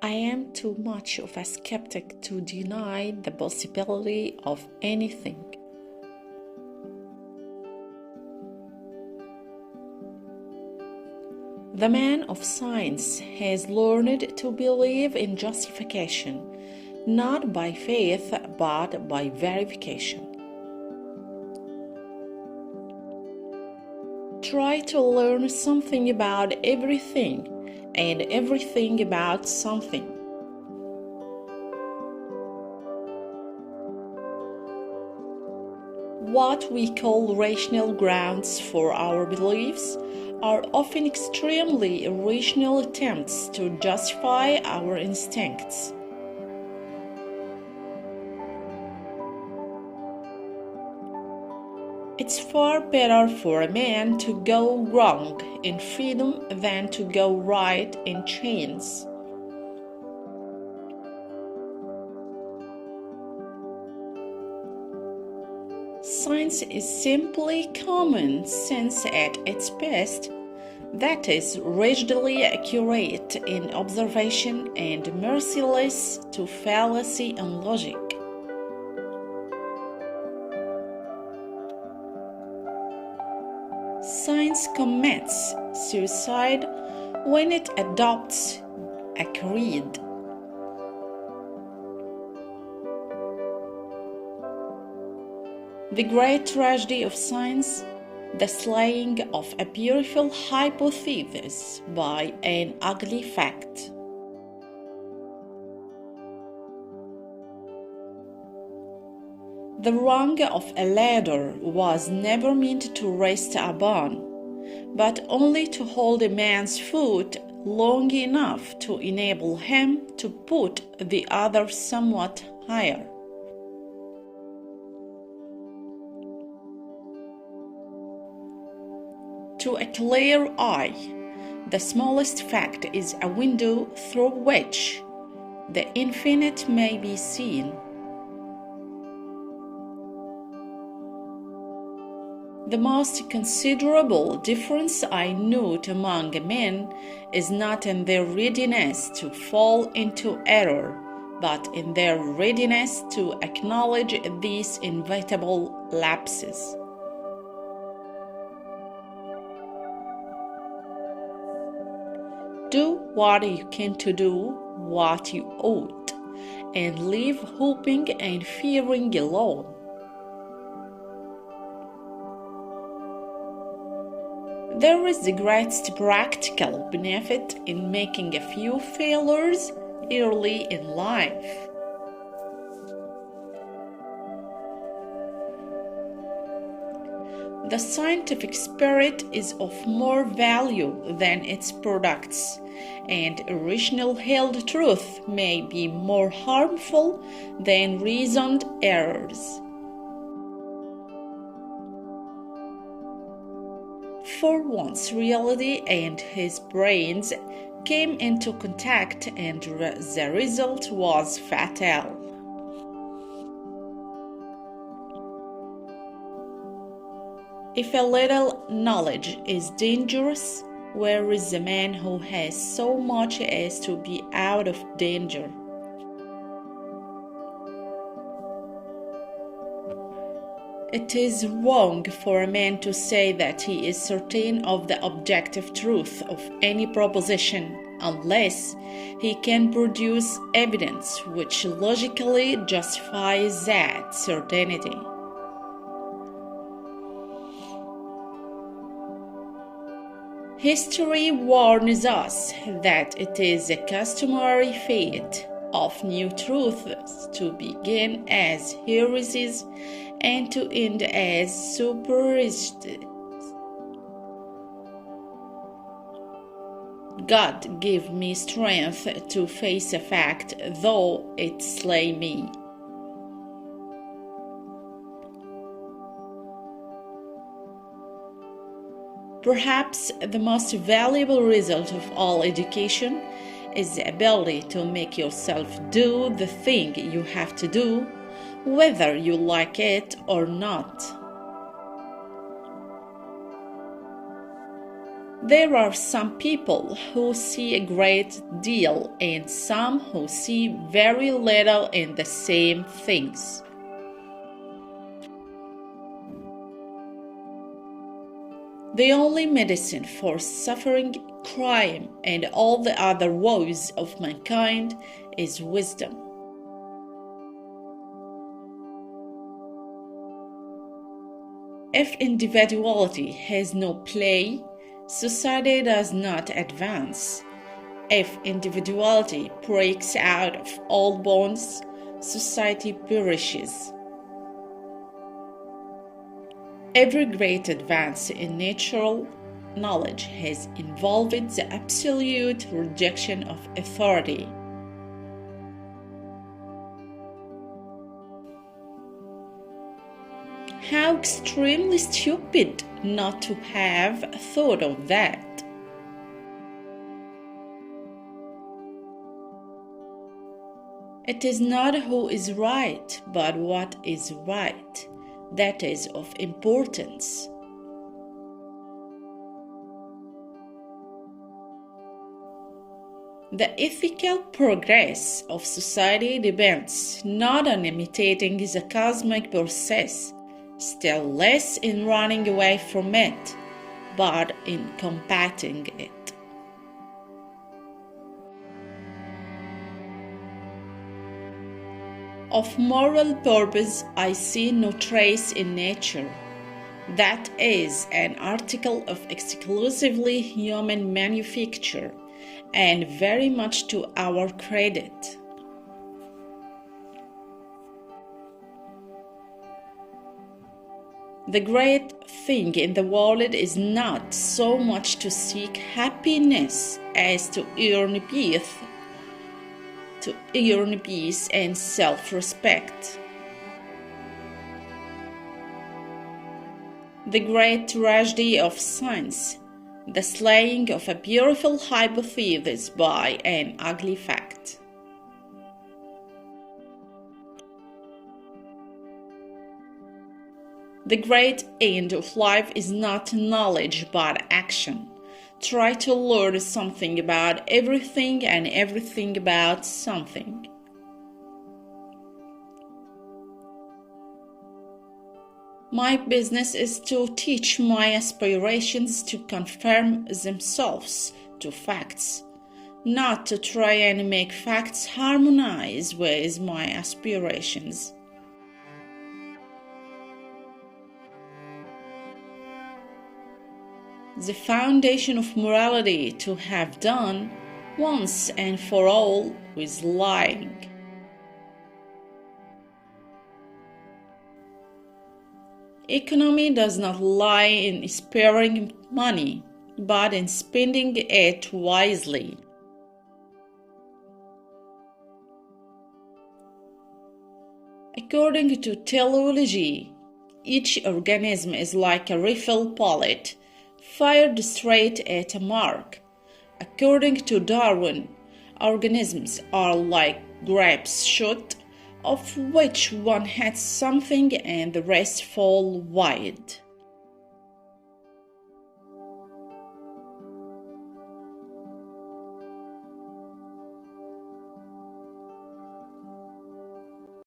I am too much of a skeptic to deny the possibility of anything. The man of science has learned to believe in justification, not by faith but by verification. Try to learn something about everything and everything about something. What we call rational grounds for our beliefs are often extremely irrational attempts to justify our instincts. It's far better for a man to go wrong in freedom than to go right in chains. Science is simply common sense at its best, that is, rigidly accurate in observation and merciless to fallacy and logic. Science commits suicide when it adopts a creed. The great tragedy of science, the slaying of a beautiful hypothesis by an ugly fact. The rung of a ladder was never meant to rest upon, but only to hold a man's foot long enough to enable him to put the other somewhat higher. To a clear eye, the smallest fact is a window through which the infinite may be seen. The most considerable difference I note among men is not in their readiness to fall into error, but in their readiness to acknowledge these inevitable lapses. Do what you can to do what you ought, and live hoping and fearing alone. There is the greatest practical benefit in making a few failures early in life. The scientific spirit is of more value than its products, and irrational held truth may be more harmful than reasoned errors. For once reality and his brains came into contact, and the result was fatal. If a little knowledge is dangerous, where is the man who has so much as to be out of danger? It is wrong for a man to say that he is certain of the objective truth of any proposition unless he can produce evidence which logically justifies that certainty. History warns us that it is a customary fate of new truths to begin as heresies and to end as superstitions. God give me strength to face a fact, though it slay me. Perhaps the most valuable result of all education is the ability to make yourself do the thing you have to do, whether you like it or not. There are some people who see a great deal and some who see very little in the same things. The only medicine for suffering, crime, and all the other woes of mankind is wisdom. If individuality has no play, society does not advance. If individuality breaks out of all bonds, society perishes. Every great advance in natural knowledge has involved the absolute rejection of authority. How extremely stupid not to have thought of that. It is not who is right, but what is right that is of importance. The ethical progress of society depends not on imitating the cosmic process, still less in running away from it, but in combating it. Of moral purpose I see no trace in nature. That is an article of exclusively human manufacture, and very much to our credit. The great thing in the world is not so much to seek happiness as to earn peace and self-respect. The great tragedy of science, the slaying of a beautiful hypothesis by an ugly fact. The great end of life is not knowledge but action. Try to learn something about everything and everything about something. My business is to teach my aspirations to conform themselves to facts, not to try and make facts harmonize with my aspirations. The foundation of morality to have done, once and for all, with lying. Economy does not lie in sparing money, but in spending it wisely. According to teleology, each organism is like a rifle bullet, fired straight at a mark. According to Darwin, organisms are like grapes shot, of which one hits something and the rest fall wide.